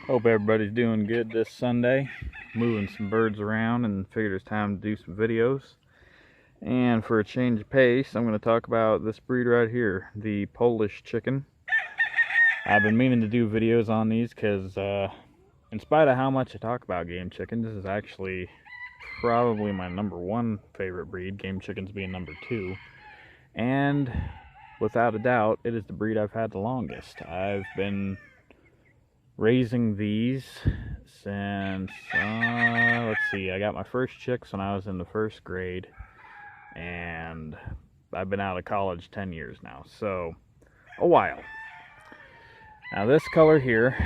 Hope everybody's doing good this Sunday. Moving some birds around and figured it's time to do some videos. And for a change of pace, I'm going to talk about this breed right here, the Polish chicken. I've been meaning to do videos on these because in spite of how much I talk about game chickens, this is actually probably my #1 favorite breed, game chickens being #2. And without a doubt, it is the breed I've had the longest. I've been raising these since, let's see, I got my first chicks when I was in the 1st grade, and I've been out of college 10 years now, so a while. Now this color here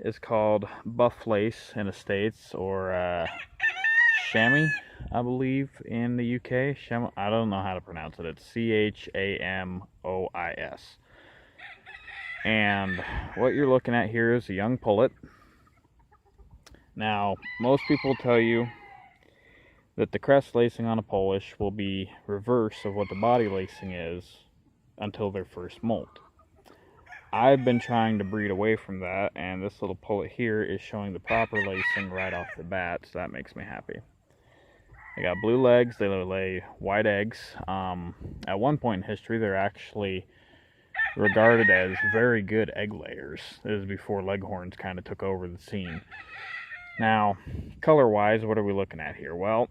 is called buff lace in the States, or chamois, I believe, in the UK. I don't know how to pronounce it. It's Chamois. And what you're looking at here is a young pullet. Now, most people tell you that the crest lacing on a Polish will be reverse of what the body lacing is until their first molt. I've been trying to breed away from that, and this little pullet here is showing the proper lacing right off the bat, so that makes me happy. They got blue legs, they lay white eggs. At one point in history, they're actually regarded as very good egg layers. This is before leghorns kind of took over the scene. Now, color-wise, what are we looking at here? Well,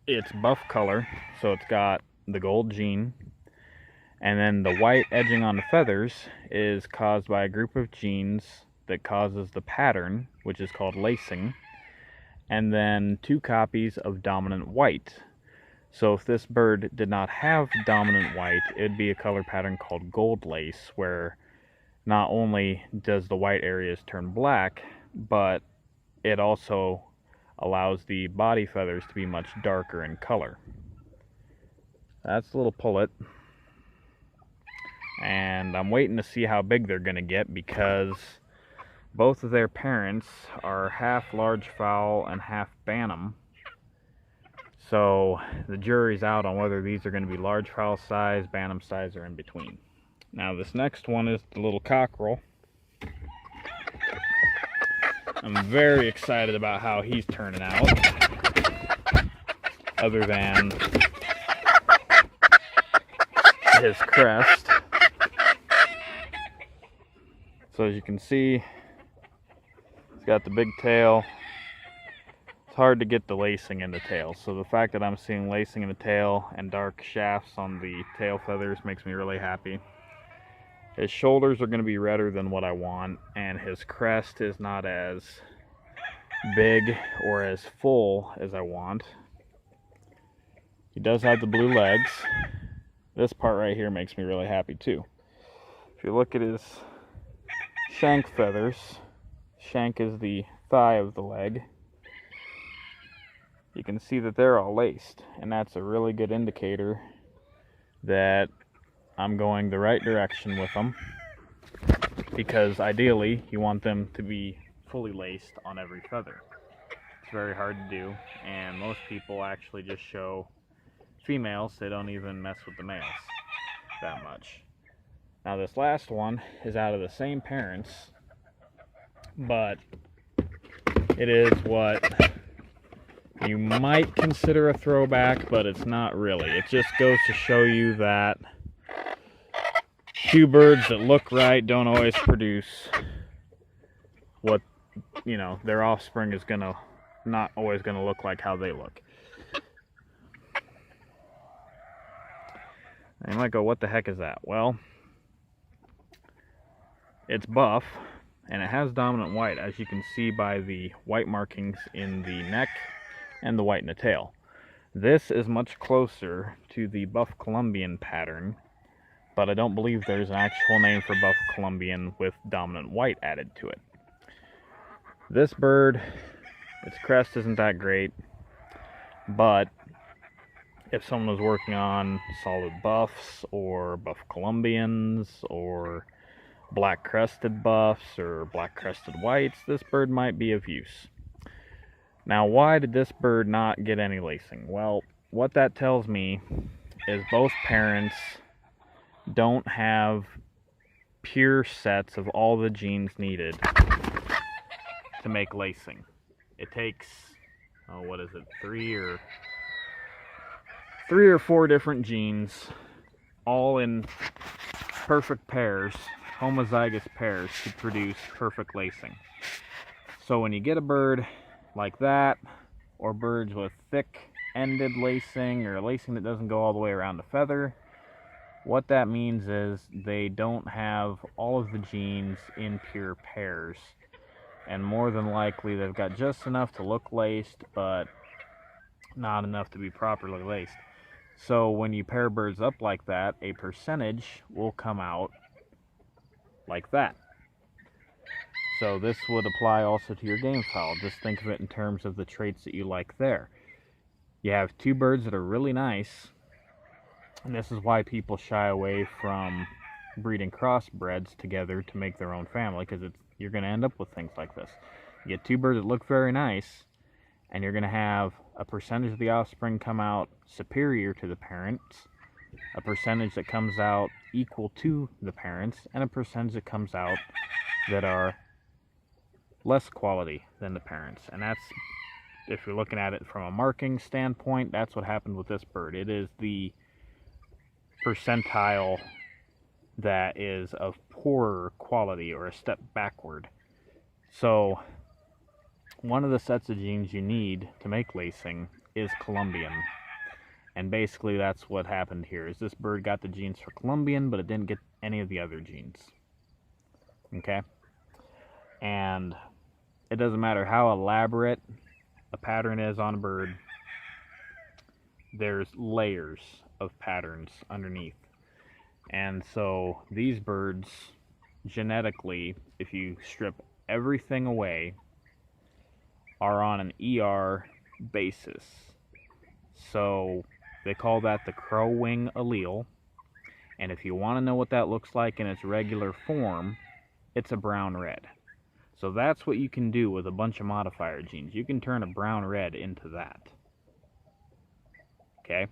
it's buff color, so it's got the gold gene, and then the white edging on the feathers is caused by a group of genes that causes the pattern, which is called lacing, and then 2 copies of dominant white. So if this bird did not have dominant white, it'd be a color pattern called gold lace, where not only does the white areas turn black, but it also allows the body feathers to be much darker in color. That's a little pullet. And I'm waiting to see how big they're going to get, because both of their parents are half large fowl and half bantam. So the jury's out on whether these are going to be large fowl size, bantam size, or in between. Now this next one is the little cockerel. I'm very excited about how he's turning out, other than his crest. So as you can see, he's got the big tail. It's hard to get the lacing in the tail, so the fact that I'm seeing lacing in the tail and dark shafts on the tail feathers makes me really happy. His shoulders are going to be redder than what I want, and his crest is not as big or as full as I want. He does have the blue legs. This part right here makes me really happy too. If you look at his shank feathers, shank is the thigh of the leg, you can see that they're all laced, and that's a really good indicator that I'm going the right direction with them, because ideally you want them to be fully laced on every feather. It's very hard to do, and most people actually just show females. They don't even mess with the males that much. Now this last one is out of the same parents, but it is what you might consider a throwback, but it's not really. It just goes to show you that 2 birds that look right don't always produce what, their offspring is not always gonna look like how they look. And you might go, what the heck is that? Well, it's buff, and it has dominant white, as you can see by the white markings in the neck and the white in the tail. This is much closer to the buff Colombian pattern, but I don't believe there's an actual name for buff Colombian with dominant white added to it. This bird, its crest isn't that great, but if someone was working on solid buffs or buff Colombians or black crested buffs or black crested whites, this bird might be of use. Now, why did this bird not get any lacing? Well, what that tells me is both parents don't have pure sets of all the genes needed to make lacing. It takes, oh, what is it, three or four different genes, all in perfect pairs, homozygous pairs, to produce perfect lacing. So when you get a bird like that, or birds with thick-ended lacing, or lacing that doesn't go all the way around the feather, what that means is they don't have all of the genes in pure pairs. And more than likely, they've got just enough to look laced, but not enough to be properly laced. So when you pair birds up like that, a percentage will come out like that. So this would apply also to your game fowl. Just think of it in terms of the traits that you like there. You have two birds that are really nice, and this is why people shy away from breeding crossbreds together to make their own family, because you're going to end up with things like this. You get two birds that look very nice, and you're going to have a percentage of the offspring come out superior to the parents, a percentage that comes out equal to the parents, and a percentage that comes out that are less quality than the parents. And that's, if you're looking at it from a marking standpoint, that's what happened with this bird. It is the percentile that is of poorer quality, or a step backward. So one of the sets of genes you need to make lacing is Columbian. And basically that's what happened here, is this bird got the genes for Columbian, but it didn't get any of the other genes. Okay? And it doesn't matter how elaborate a pattern is on a bird, there's layers of patterns underneath. And so these birds, genetically, if you strip everything away, are on an ER basis. So they call that the crow wing allele. And if you want to know what that looks like in its regular form, it's a brown-red. So that's what you can do with a bunch of modifier genes. You can turn a brown-red into that. Okay?